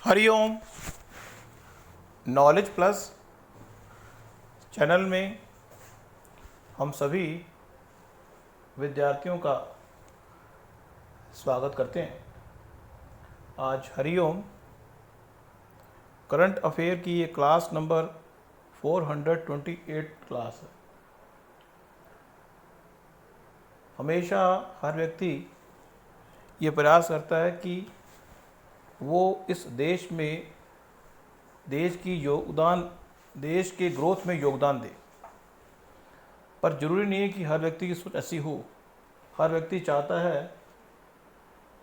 Hariom. Knowledge plus channel में हम सभी विद्यार्थियों का स्वागत करते हैं। आज हरिओम करंट अफेयर की ये क्लास नंबर 428 क्लास है। हमेशा हर व्यक्ति ये प्रयास करता है कि वो इस देश में देश के ग्रोथ में योगदान दे, पर ज़रूरी नहीं है कि हर व्यक्ति की सोच ऐसी हो। हर व्यक्ति चाहता है,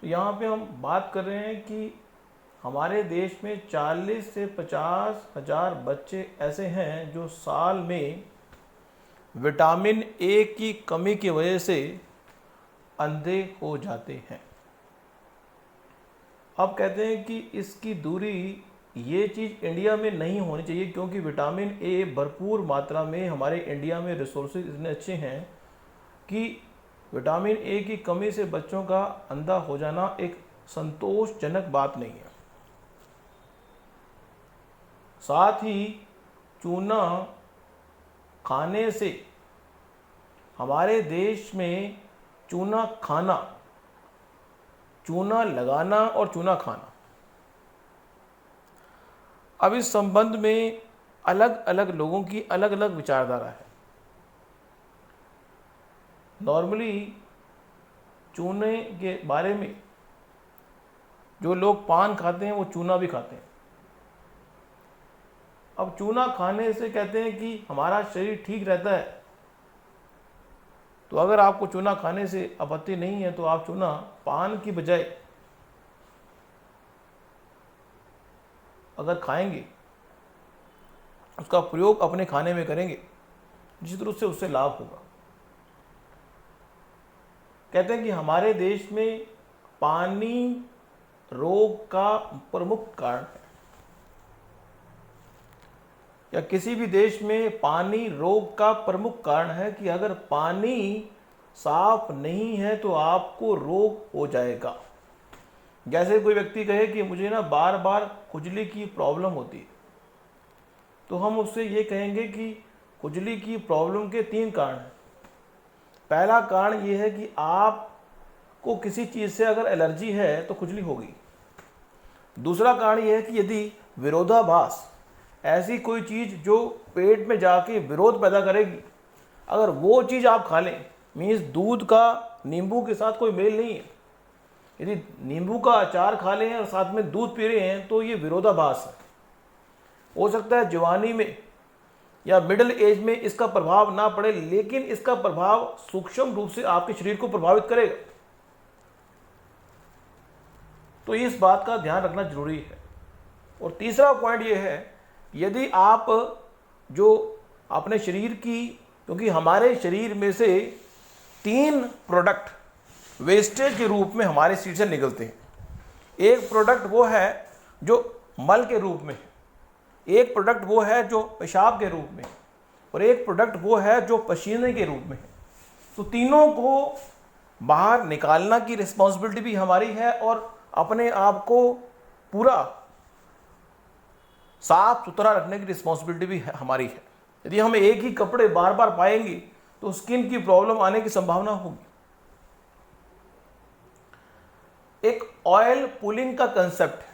तो यहाँ पे हम बात कर रहे हैं कि हमारे देश में 40 से 50 हज़ार बच्चे ऐसे हैं जो साल में विटामिन ए की कमी की वजह से अंधे हो जाते हैं। अब कहते हैं कि इसकी दूरी, ये चीज़ इंडिया में नहीं होनी चाहिए, क्योंकि विटामिन ए भरपूर मात्रा में हमारे इंडिया में रिसोर्सेज इतने अच्छे हैं कि विटामिन ए की कमी से बच्चों का अंधा हो जाना एक संतोषजनक बात नहीं है। साथ ही चूना खाने से, हमारे देश में चूना खाना, चूना लगाना और चूना खाना, अब इस संबंध में अलग अलग लोगों की अलग अलग विचारधारा है। नॉर्मली चूने के बारे में जो लोग पान खाते हैं वो चूना भी खाते हैं। अब चूना खाने से कहते हैं कि हमारा शरीर ठीक रहता है, तो अगर आपको चूना खाने से आपत्ति नहीं है तो आप चूना पान की बजाय अगर खाएंगे, उसका प्रयोग अपने खाने में करेंगे, जिस रूप से उससे लाभ होगा। कहते हैं कि हमारे देश में पानी रोग का प्रमुख कारण है, या किसी भी देश में पानी रोग का प्रमुख कारण है कि अगर पानी साफ नहीं है तो आपको रोग हो जाएगा। जैसे कोई व्यक्ति कहे कि मुझे ना बार बार खुजली की प्रॉब्लम होती है, तो हम उससे ये कहेंगे कि खुजली की प्रॉब्लम के 3 कारण हैं। पहला कारण ये है कि आपको किसी चीज़ से अगर एलर्जी है तो खुजली होगी। दूसरा कारण ये है कि यदि विरोधाभास, ऐसी कोई चीज़ जो पेट में जाके विरोध पैदा करेगी, अगर वो चीज़ आप खा लें, मीन्स दूध का नींबू के साथ कोई मेल नहीं है, यदि नींबू का अचार खा लें और साथ में दूध पी रहे हैं तो ये विरोधाभास है। हो सकता है जवानी में या मिडिल एज में इसका प्रभाव ना पड़े, लेकिन इसका प्रभाव सूक्ष्म रूप से आपके शरीर को प्रभावित करेगा। तो इस बात का ध्यान रखना जरूरी है। और तीसरा पॉइंट ये है, यदि आप जो अपने शरीर की, क्योंकि हमारे शरीर में से 3 प्रोडक्ट वेस्टेज के रूप में हमारे शरीर से निकलते हैं। एक प्रोडक्ट वो है जो मल के रूप में है, एक प्रोडक्ट वो है जो पेशाब के रूप में, और एक प्रोडक्ट वो है जो पसीने के रूप में है। तो तीनों को बाहर निकालना की रिस्पॉन्सिबिलिटी भी हमारी है, और अपने आप को पूरा साफ सुथरा रखने की रिस्पॉन्सिबिलिटी भी हमारी है। यदि हम एक ही कपड़े बार बार पाएंगे तो स्किन की प्रॉब्लम आने की संभावना होगी। एक ऑयल पुलिंग का कंसेप्ट है,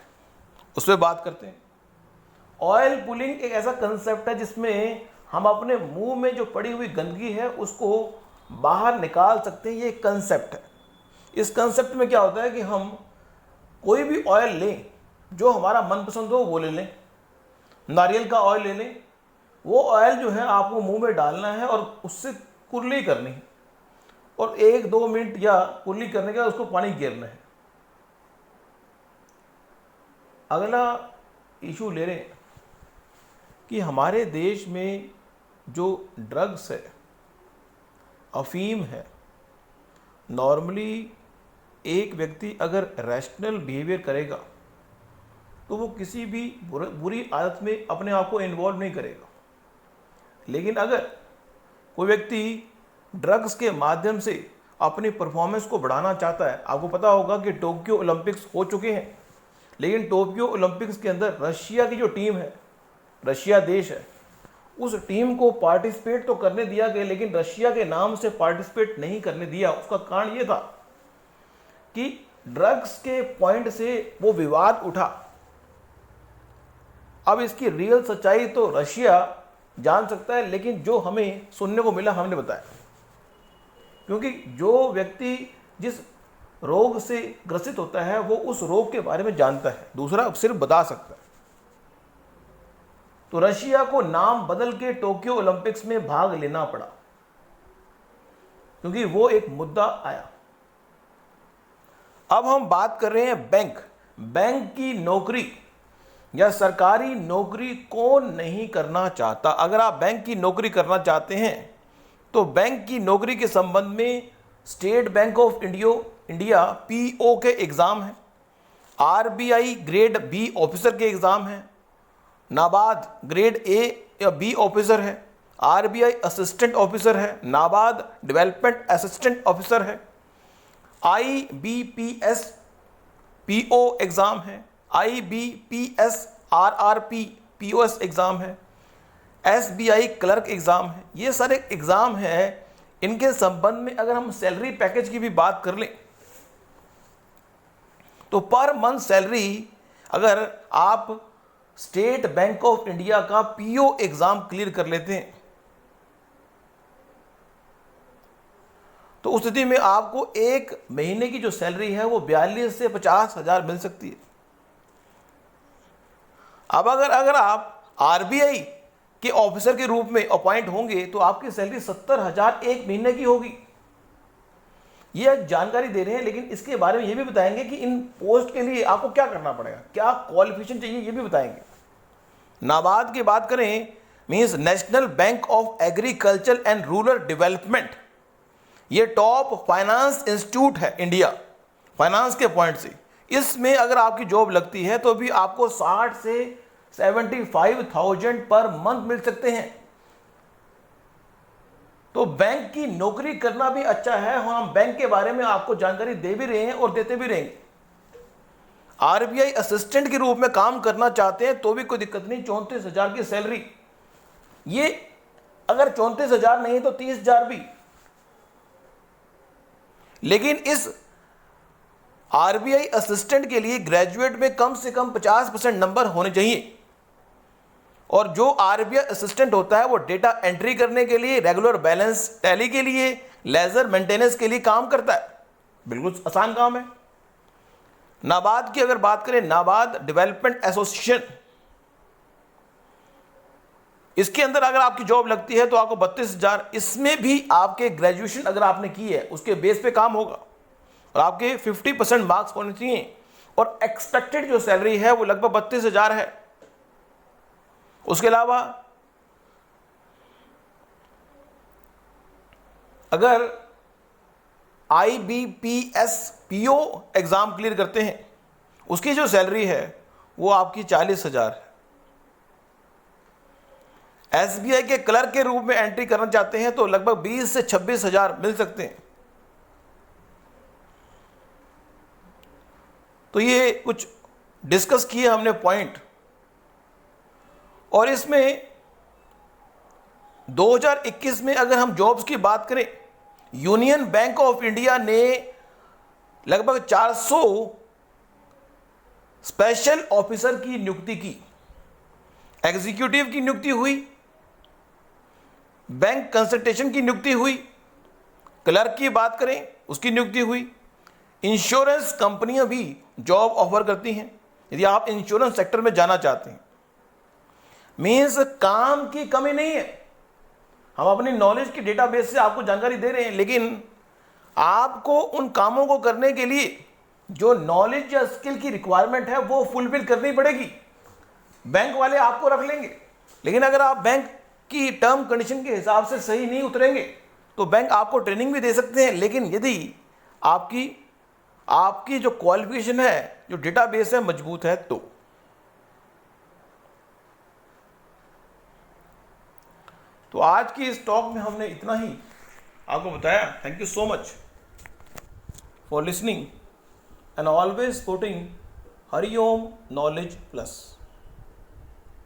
उस पर बात करते हैं। ऑयल पुलिंग एक ऐसा कंसेप्ट है जिसमें हम अपने मुंह में जो पड़ी हुई गंदगी है उसको बाहर निकाल सकते हैं। ये एक कंसेप्ट है। इस कंसेप्ट में क्या होता है कि हम कोई भी ऑयल लें, जो हमारा मनपसंद हो वो ले लें। नारियल का ऑयल ले लें, वो ऑयल जो है आपको मुंह में डालना है और उससे कुरली करनी है, और 1-2 मिनट या कुरली करने के बाद उसको पानी गिरना है। अगला इशू ले रहे हैं कि हमारे देश में जो ड्रग्स है, अफीम है, नॉर्मली एक व्यक्ति अगर रैशनल बिहेवियर करेगा तो वो किसी भी बुरी आदत में अपने आप को इन्वॉल्व नहीं करेगा। लेकिन अगर कोई व्यक्ति ड्रग्स के माध्यम से अपनी परफॉर्मेंस को बढ़ाना चाहता है, आपको पता होगा कि टोक्यो ओलंपिक्स हो चुके हैं, लेकिन टोक्यो ओलंपिक्स के अंदर रशिया की जो टीम है, रशिया देश है, उस टीम को पार्टिसिपेट तो करने दिया गया, लेकिन रशिया के नाम से पार्टिसिपेट नहीं करने दिया। उसका कारण ये था कि ड्रग्स के पॉइंट से वो विवाद उठा। अब इसकी रियल सच्चाई तो रशिया जान सकता है, लेकिन जो हमें सुनने को मिला हमने बताया, क्योंकि जो व्यक्ति जिस रोग से ग्रसित होता है वो उस रोग के बारे में जानता है, दूसरा सिर्फ बता सकता है। तो रशिया को नाम बदल के टोक्यो ओलंपिक्स में भाग लेना पड़ा, क्योंकि वो एक मुद्दा आया। अब हम बात कर रहे हैं बैंक की नौकरी या सरकारी नौकरी कौन नहीं करना चाहता। अगर आप बैंक की नौकरी करना चाहते हैं तो बैंक की नौकरी के संबंध में state bank of India PO के एग्जाम है, आरबीआई ग्रेड बी ऑफिसर के एग्जाम है, नाबार्ड ग्रेड ए या बी ऑफिसर है, आरबीआई असिस्टेंट ऑफिसर है, नाबार्ड डेवलपमेंट असिस्टेंट ऑफिसर है, आईबीपीएस पीओ एग्जाम है, आईबीपीएस आरआरपी पीओएस एग्जाम है, एसबीआई क्लर्क एग्जाम है। ये सारे एग्जाम है। इनके संबंध में अगर हम सैलरी पैकेज की भी बात कर लें तो पर मंथ सैलरी, अगर आप स्टेट बैंक ऑफ इंडिया का पीओ एग्जाम क्लियर कर लेते हैं तो उस स्थिति में आपको एक महीने की जो सैलरी है वो 42 से 50 हजार मिल सकती है। अब अगर आप आरबीआई के ऑफिसर के रूप में अपॉइंट होंगे तो आपकी सैलरी 70 हजार एक महीने की होगी। ये जानकारी दे रहे हैं, लेकिन इसके बारे में ये भी बताएंगे कि इन पोस्ट के लिए आपको क्या करना पड़ेगा, क्या क्वालिफिकेशन चाहिए, ये भी बताएंगे। नाबार्ड की बात करें, means national bank of agriculture and rural development, ये टॉप फाइनेंस इंस्टीट्यूट है इंडिया फाइनेंस के पॉइंट से। इसमें अगर आपकी जॉब लगती है तो भी आपको 60 से 75,000 पर मंथ मिल सकते हैं। तो बैंक की नौकरी करना भी अच्छा है। हम बैंक के बारे में आपको जानकारी दे भी रहे हैं और देते भी रहेंगे। आरबीआई असिस्टेंट के रूप में काम करना चाहते हैं तो भी कोई दिक्कत नहीं, 34,000 की सैलरी। ये अगर 34,000 नहीं तो 30,000 भी। लेकिन इस आरबीआई असिस्टेंट के लिए ग्रेजुएट में कम से कम 50% नंबर होने चाहिए। और जो आरबीआई असिस्टेंट होता है वो डेटा एंट्री करने के लिए, रेगुलर बैलेंस टैली के लिए, लेजर मेंटेनेंस के लिए काम करता है। बिल्कुल आसान काम है। नाबार्ड की अगर बात करें, नाबार्ड डेवलपमेंट एसोसिएशन, इसके अंदर अगर आपकी जॉब लगती है तो आपको 32,000, इसमें भी आपके ग्रेजुएशन अगर आपने की है उसके बेस पे काम होगा और आपके 50% मार्क्स होने चाहिए। और एक्सपेक्टेड जो सैलरी है वो लगभग 32,000 है। उसके अलावा अगर आईबीपीएस पीओ एग्जाम क्लियर करते हैं उसकी जो सैलरी है वो आपकी 40,000 है। एसबीआई के क्लर्क के रूप में एंट्री करना चाहते हैं तो लगभग 20 से 26,000 मिल सकते हैं। तो ये कुछ डिस्कस किए हमने पॉइंट। और इसमें 2021 में अगर हम जॉब्स की बात करें, यूनियन बैंक ऑफ इंडिया ने लगभग 400 स्पेशल ऑफिसर की नियुक्ति की, एग्जीक्यूटिव की नियुक्ति हुई, बैंक कंसल्टेशन की नियुक्ति हुई, क्लर्क की बात करें उसकी नियुक्ति हुई। इंश्योरेंस कंपनियां भी जॉब ऑफर करती हैं यदि आप इंश्योरेंस सेक्टर में जाना चाहते हैं। मीन्स काम की कमी नहीं है। हम अपनी नॉलेज की डेटाबेस से आपको जानकारी दे रहे हैं, लेकिन आपको उन कामों को करने के लिए जो नॉलेज या स्किल की रिक्वायरमेंट है वो फुलफिल करनी पड़ेगी। बैंक वाले आपको रख लेंगे, लेकिन अगर आप बैंक की टर्म कंडीशन के हिसाब से सही नहीं उतरेंगे तो बैंक आपको ट्रेनिंग भी दे सकते हैं। लेकिन यदि आपकी जो क्वालिफिकेशन है, जो डेटाबेस है, मजबूत है तो आज की इस टॉक में हमने इतना ही आपको बताया। Thank you so much for listening and always supporting Hariom knowledge plus.